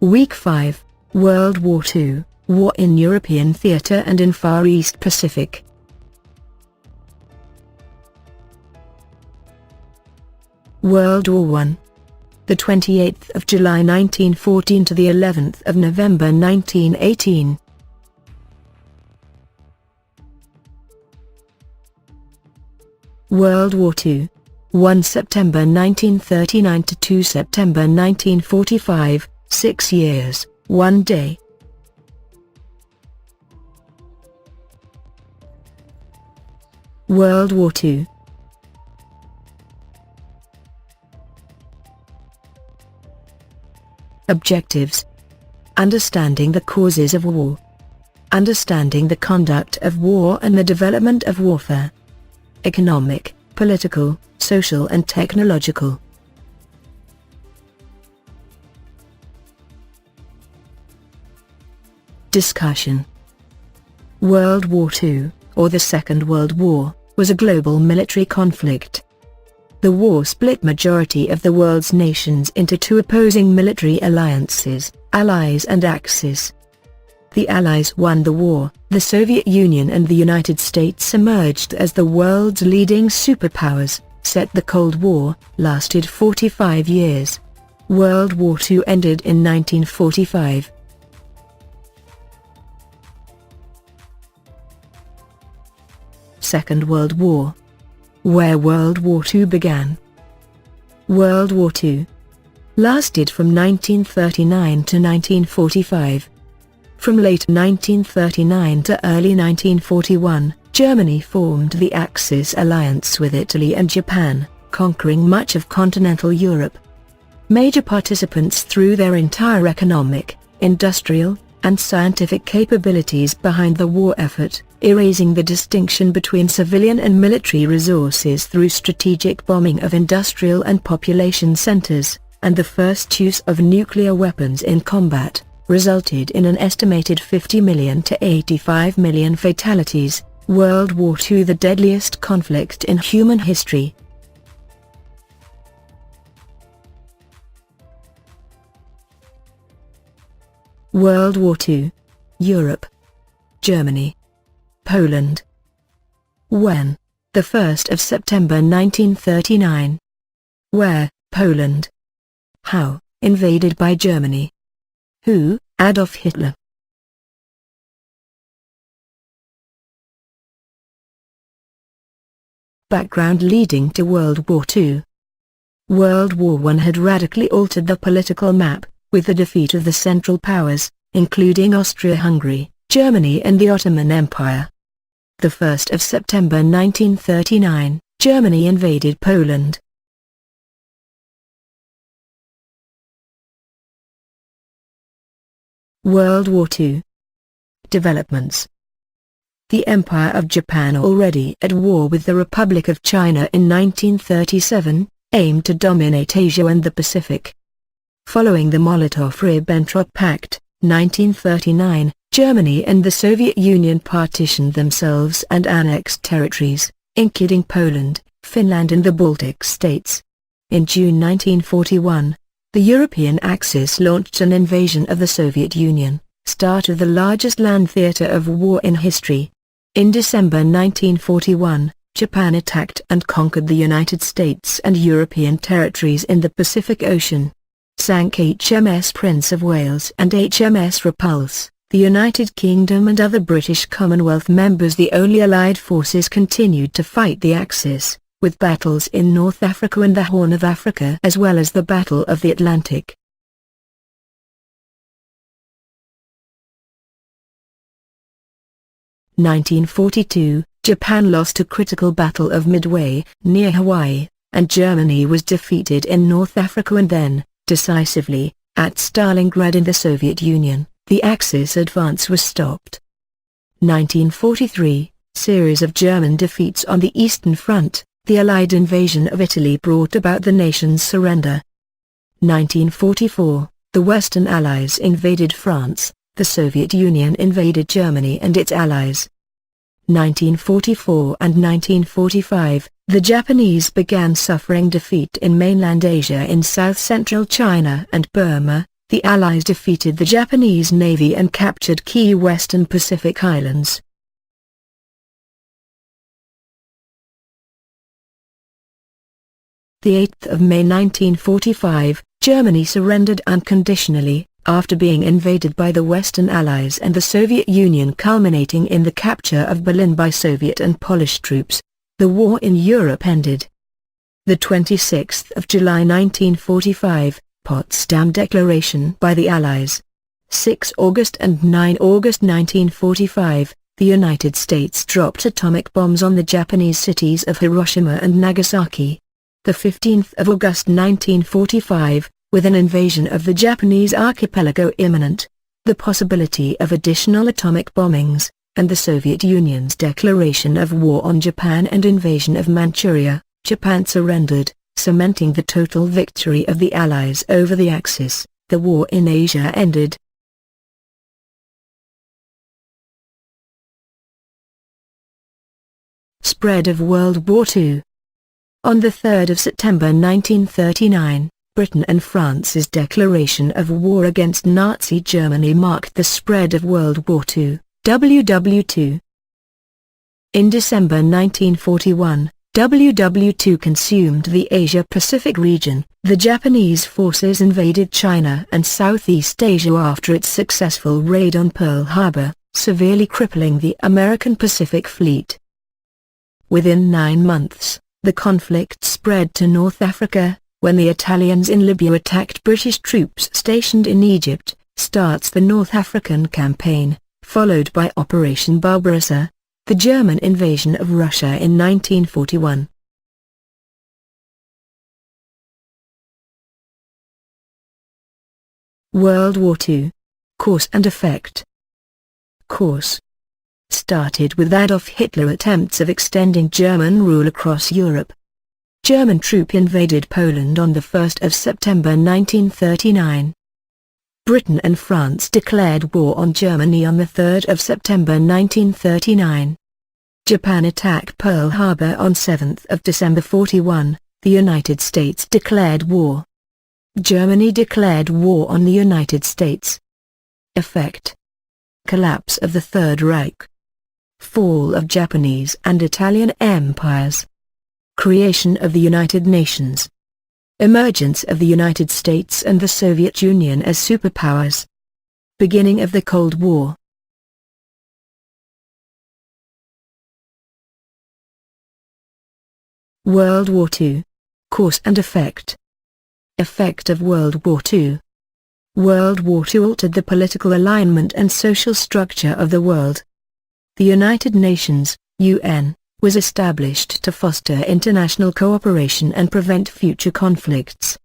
WEEK5, World War II, War in European Theatre and in Far East Pacific. World War I. The 28th of July 1914 to the 11th of November 1918. World War II. 1 September 1939 to 2 September 1945, 6 years, 1 day. World War II. Objectives: understanding the causes of war, understanding the conduct of war and the development of warfare, economic, political, social and technological. Discussion. World War II, or the Second World War, was a global military conflict. The war split majority of the world's nations into two opposing military alliances, Allies and Axis. The Allies won the war. The Soviet Union and the United States emerged as the world's leading superpowers. Set the Cold War, lasted 45 years. World War II ended in 1945. Second World War. Where World War II began. World War II lasted from 1939 to 1945. From late 1939 to early 1941, Germany formed the Axis alliance with Italy and Japan, conquering much of continental Europe. Major participants threw their entire economic, industrial, and scientific capabilities behind the war effort, erasing the distinction between civilian and military resources through strategic bombing of industrial and population centers, and the first use of nuclear weapons in combat, resulted in an estimated 50 million to 85 million fatalities. World War II, the deadliest conflict in human history. World War II. Europe. Germany. Poland. When? The 1st of September 1939. Where? Poland. How? Invaded by Germany. Who? Adolf Hitler. Background leading to World War II. World War I had radically altered the political map, with the defeat of the Central Powers, including Austria-Hungary, Germany and the Ottoman Empire. The 1st of September 1939, Germany invaded Poland. World War II. Developments. The Empire of Japan, already at war with the Republic of China in 1937, aimed to dominate Asia and the Pacific. Following the Molotov-Ribbentrop Pact, 1939, Germany and the Soviet Union partitioned themselves and annexed territories, including Poland, Finland and the Baltic states. In June 1941, the European Axis launched an invasion of the Soviet Union, start of the largest land theater of war in history. In December 1941, Japan attacked and conquered the United States and European territories in the Pacific Ocean. Sank HMS Prince of Wales and HMS Repulse. The United Kingdom and other British Commonwealth members, the only Allied forces, continued to fight the Axis, with battles in North Africa and the Horn of Africa, as well as the Battle of the Atlantic. In 1942, Japan lost a critical Battle of Midway, near Hawaii, and Germany was defeated in North Africa and then, decisively, at Stalingrad in the Soviet Union. The Axis advance was stopped. 1943, series of German defeats on the Eastern Front. The Allied invasion of Italy brought about the nation's surrender. 1944, the Western Allies invaded France. The Soviet Union invaded Germany and its allies. 1944 and 1945, the Japanese began suffering defeat in mainland Asia in south-central China and Burma. the Allies defeated the Japanese Navy and captured key Western Pacific islands. The 8th of May 1945, Germany surrendered unconditionally, after being invaded by the Western Allies and the Soviet Union, culminating in the capture of Berlin by Soviet and Polish troops. The war in Europe ended. The 26th of July 1945, Potsdam Declaration by the Allies. 6 August and 9 August 1945, the United States dropped atomic bombs on the Japanese cities of Hiroshima and Nagasaki. The 15th of August 1945, with an invasion of the Japanese archipelago imminent, the possibility of additional atomic bombings, and the Soviet Union's declaration of war on Japan and invasion of Manchuria, Japan surrendered, cementing the total victory of the Allies over the Axis. The war in Asia ended. Spread of World War II. On 3 September 1939, Britain and France's declaration of war against Nazi Germany marked the spread of World War II, WW2. In December 1941, WW2 consumed the Asia-Pacific region. The Japanese forces invaded China and Southeast Asia after its successful raid on Pearl Harbor, severely crippling the American Pacific Fleet. Within 9 months, the conflict spread to North Africa, when the Italians in Libya attacked British troops stationed in Egypt. Starts the North African Campaign, followed by Operation Barbarossa, the German invasion of Russia in 1941. World War II. Course and effect. Course. Started with Adolf Hitler attempts of extending German rule across Europe. German troop invaded Poland on 1 September 1939. Britain and France declared war on Germany on 3 September 1939. Japan attacked Pearl Harbor on 7 December 41. The United States declared war. Germany declared war on the United States. Effect. Collapse of the Third Reich. Fall of Japanese and Italian empires. Creation of the United Nations. Emergence of the United States and the Soviet Union as superpowers. Beginning of the Cold War. World War II. Course and effect. Effect of World War II. World War II altered the political alignment and social structure of the world. The United Nations, UN, was established to foster international cooperation and prevent future conflicts.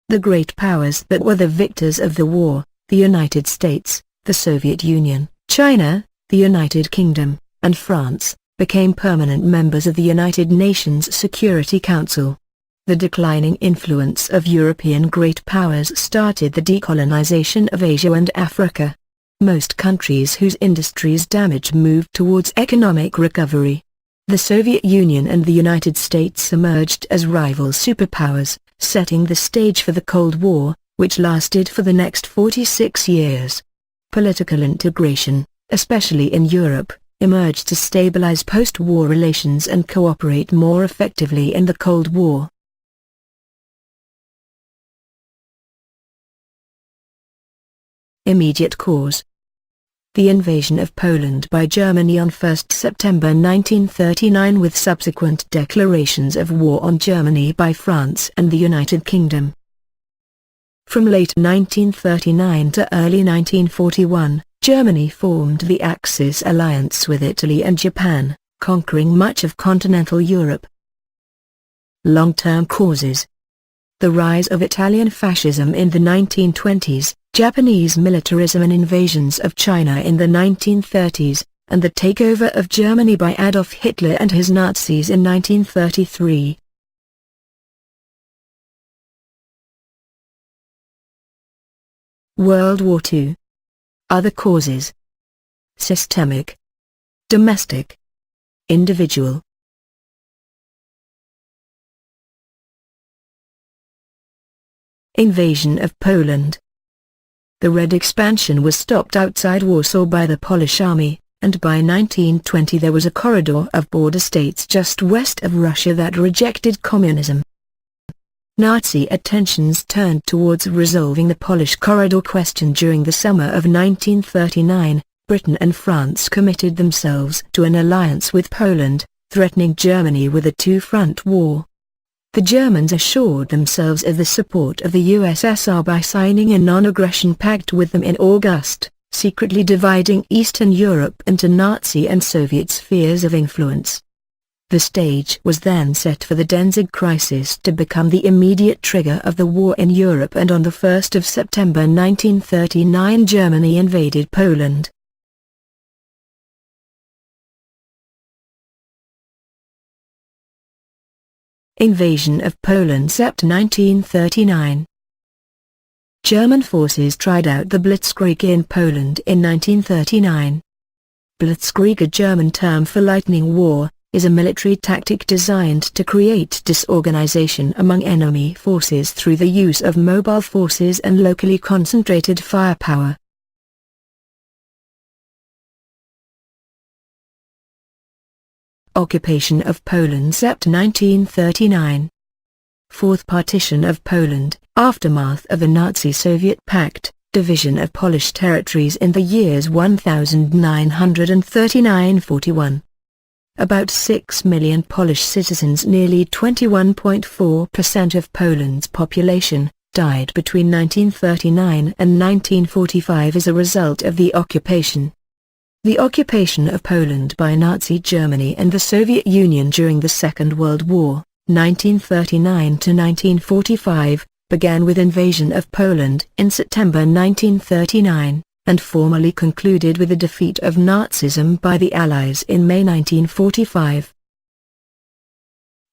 The great powers that were the victors of the war, the United States, the Soviet Union, China, the United Kingdom, and France, became permanent members of the United Nations Security Council. The declining influence of European great powers started the decolonization of Asia and Africa. Most countries whose industries damaged moved towards economic recovery. The Soviet Union and the United States emerged as rival superpowers, setting the stage for the Cold War, which lasted for the next 46 years. Political integration, especially in Europe, emerged to stabilize post-war relations and cooperate more effectively in the Cold War. Immediate cause. The invasion of Poland by Germany on 1 September 1939 with subsequent declarations of war on Germany by France and the United Kingdom. From late 1939 to early 1941, Germany formed the Axis alliance with Italy and Japan, conquering much of continental Europe. Long-term causes. The rise of Italian fascism in the 1920s, Japanese militarism and invasions of China in the 1930s, and the takeover of Germany by Adolf Hitler and his Nazis in 1933. World War II. Other causes. Systemic. Domestic. Individual. Invasion of Poland. The Red expansion was stopped outside Warsaw by the Polish army, and by 1920 there was a corridor of border states just west of Russia that rejected communism. Nazi attentions turned towards resolving the Polish corridor question during the summer of 1939. Britain and France committed themselves to an alliance with Poland, threatening Germany with a two-front war. The Germans assured themselves of the support of the USSR by signing a non-aggression pact with them in August, secretly dividing Eastern Europe into Nazi and Soviet spheres of influence. The stage was then set for the Danzig crisis to become the immediate trigger of the war in Europe, and on the 1st of September 1939 Germany invaded Poland. Invasion of Poland. Sept. 1939. German forces tried out the Blitzkrieg in Poland in 1939. Blitzkrieg, a German term for lightning war, is a military tactic designed to create disorganization among enemy forces through the use of mobile forces and locally concentrated firepower. Occupation of Poland. Sept. 1939. Fourth partition of Poland, aftermath of the Nazi-Soviet Pact, division of Polish territories in the years 1939–41. About 6 million Polish citizens, nearly 21.4% of Poland's population, died between 1939 and 1945 as a result of the occupation. The occupation of Poland by Nazi Germany and the Soviet Union during the Second World War, 1939–1945, began with invasion of Poland in September 1939, and formally concluded with the defeat of Nazism by the Allies in May 1945.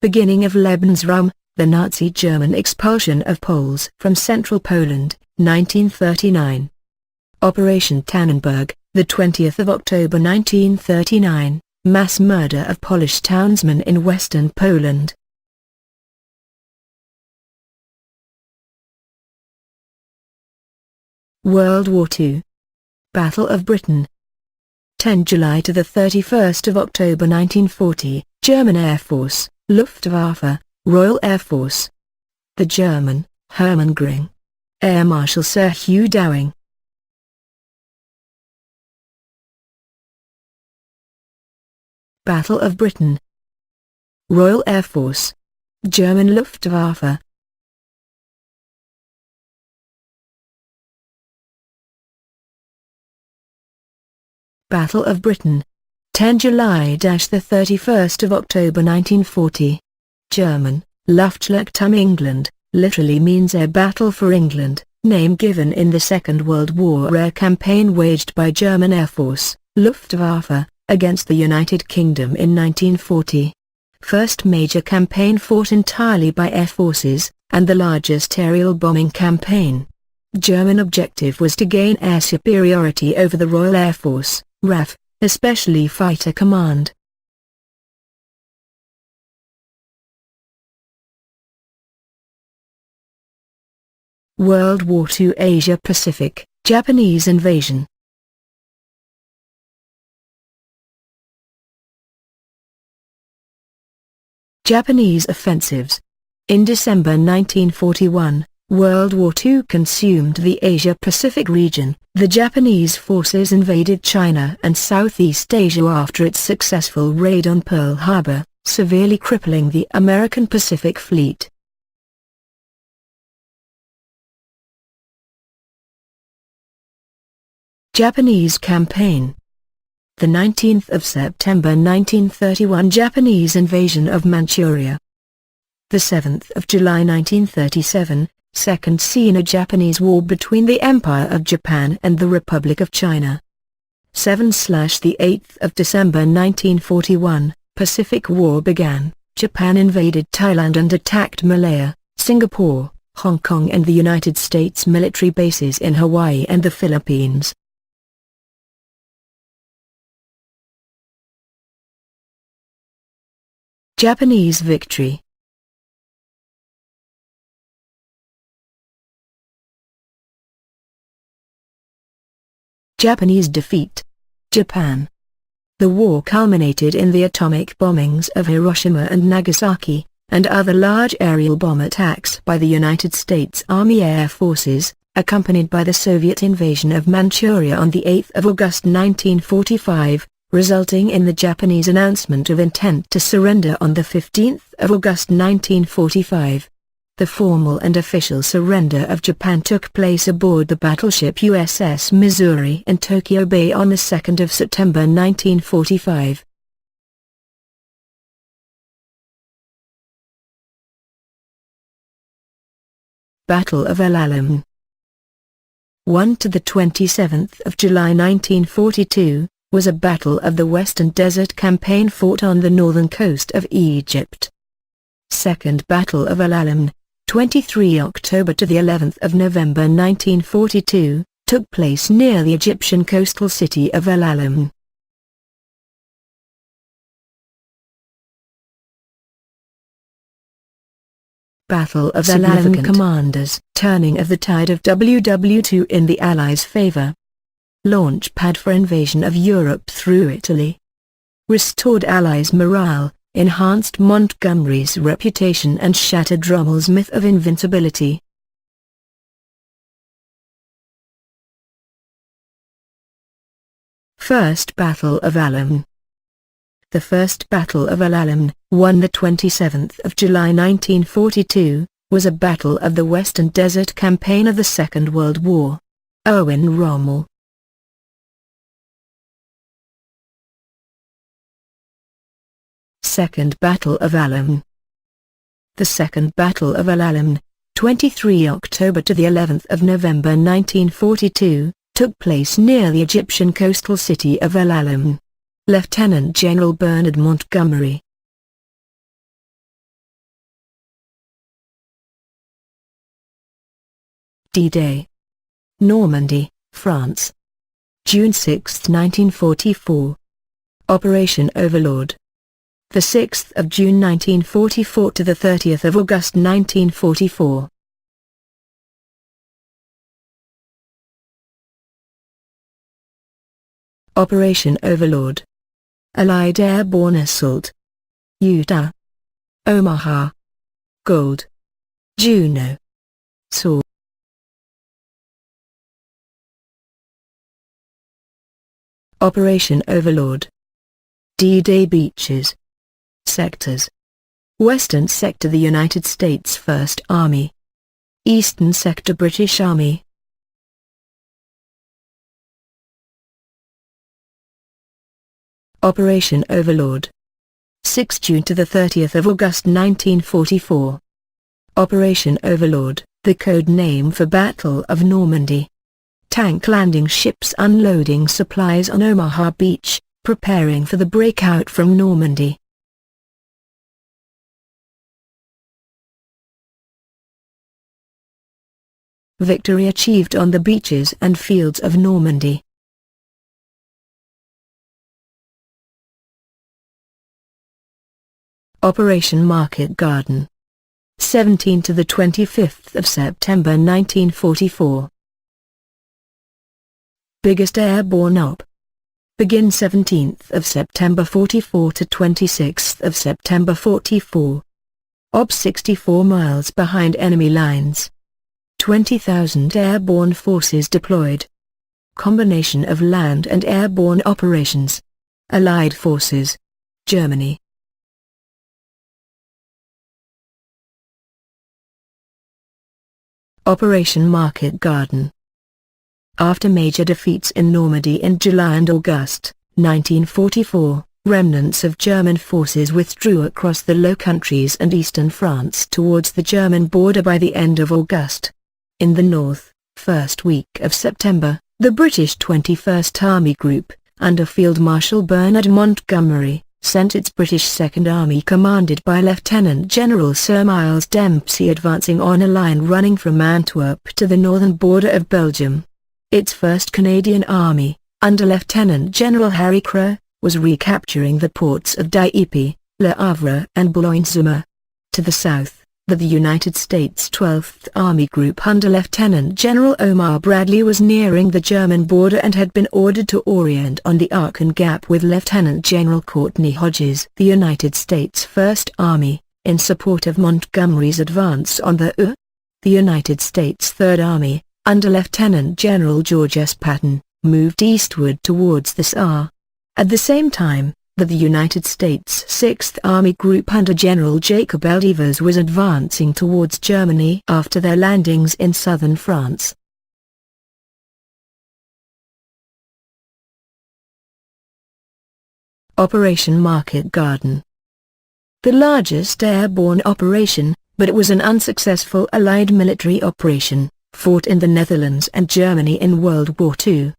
Beginning of Lebensraum, the Nazi German expulsion of Poles from central Poland, 1939. Operation Tannenberg, the 20th of October 1939, mass murder of Polish townsmen in western Poland. World War II. Battle of Britain. 10 July to the 31st of October 1940, German Air Force, Luftwaffe, Royal Air Force. The German, Hermann Göring. Air Marshal Sir Hugh Dowing. Battle of Britain. Royal Air Force. German Luftwaffe. Battle of Britain. 10 July to the 31st of October 1940. German, Luftschlacht um England, literally means air battle for England, name given in the Second World War air campaign waged by German Air Force, Luftwaffe, against the United Kingdom in 1940. First major campaign fought entirely by air forces, and the largest aerial bombing campaign. German objective was to gain air superiority over the Royal Air Force, RAF, especially Fighter Command. World War II. Asia Pacific, Japanese invasion. Japanese offensives. In December 1941, World War II consumed the Asia-Pacific region. The Japanese forces invaded China and Southeast Asia after its successful raid on Pearl Harbor, severely crippling the American Pacific Fleet. Japanese campaign. The 19th of September 1931 Japanese invasion of Manchuria. The 7th of July 1937, Second Sino-Japanese War between the Empire of Japan and the Republic of China. 7/the 8th of December 1941, Pacific War began. Japan invaded Thailand and attacked Malaya, Singapore, Hong Kong and the United States military bases in Hawaii and the Philippines. Japanese victory. Japanese defeat. Japan. The war culminated in the atomic bombings of Hiroshima and Nagasaki, and other large aerial bomb attacks by the United States Army Air Forces, accompanied by the Soviet invasion of Manchuria on the 8th of August 1945, resulting in the Japanese announcement of intent to surrender on the 15th of August 1945. The formal and official surrender of Japan took place aboard the battleship USS Missouri in Tokyo Bay on the 2nd of September 1945. Battle of El Alamein. 1 to the 27th of July 1942, was a battle of the Western Desert Campaign fought on the northern coast of Egypt. Second Battle of El Alamein, 23 October to the 11th of November 1942, took place near the Egyptian coastal city of El Alamein. Battle of El Alamein. Commanders. Turning of the tide of WW2 in the Allies' favor. Launch pad for invasion of Europe through Italy. Restored Allies' morale, enhanced Montgomery's reputation and shattered Rommel's myth of invincibility. First Battle of Alamein. The First Battle of El Alamein, won the 27th of July 1942, was a battle of the Western Desert Campaign of the Second World War. Erwin Rommel. Second Battle of Alamein. The Second Battle of El Alamein, 23 October to the 11th of November 1942, took place near the Egyptian coastal city of El Alamein. Lieutenant General Bernard Montgomery. D-Day. Normandy, France. June 6, 1944. Operation Overlord. The 6th of June 1944 to the 30th of August 1944. Operation Overlord. Allied Airborne Assault. Utah. Omaha. Gold. Juno. Saw. Operation Overlord. D-Day Beaches. Sectors. Western Sector the United States First Army. Eastern Sector British Army. Operation Overlord. 6 June to the 30th of August 1944. Operation Overlord, the code name for Battle of Normandy. Tank landing ships unloading supplies on Omaha Beach, preparing for the breakout from Normandy. Victory achieved on the beaches and fields of Normandy. Operation Market Garden. 17 to the 25th of September 1944. Biggest airborne op. Begin 17th of September 44 to 26th of September 44. Op 64 miles behind enemy lines. 20,000 airborne forces deployed. Combination of land and airborne operations. Allied forces. Germany. Operation Market Garden. After major defeats in Normandy in July and August 1944, remnants of German forces withdrew across the Low Countries and eastern France towards the German border by the end of August. In the north, first week of September, the British 21st Army Group, under Field Marshal Bernard Montgomery, sent its British Second Army commanded by Lieutenant General Sir Miles Dempsey advancing on a line running from Antwerp to the northern border of Belgium. Its 1st Canadian Army, under Lieutenant General Harry Crowe, was recapturing the ports of Dieppe, Le Havre and Boulogne-sur-Mer. To the south, that the United States 12th Army Group under Lieutenant General Omar Bradley was nearing the German border and had been ordered to orient on the Aachen Gap with Lieutenant General Courtney Hodges. The United States First Army, in support of Montgomery's advance on the United States Third Army, under Lieutenant General George S. Patton, moved eastward towards the Saar. At the same time, that the United States 6th Army Group under General Jacob L. Devers was advancing towards Germany after their landings in southern France. Operation Market Garden. The largest airborne operation, but it was an unsuccessful Allied military operation, fought in the Netherlands and Germany in World War II.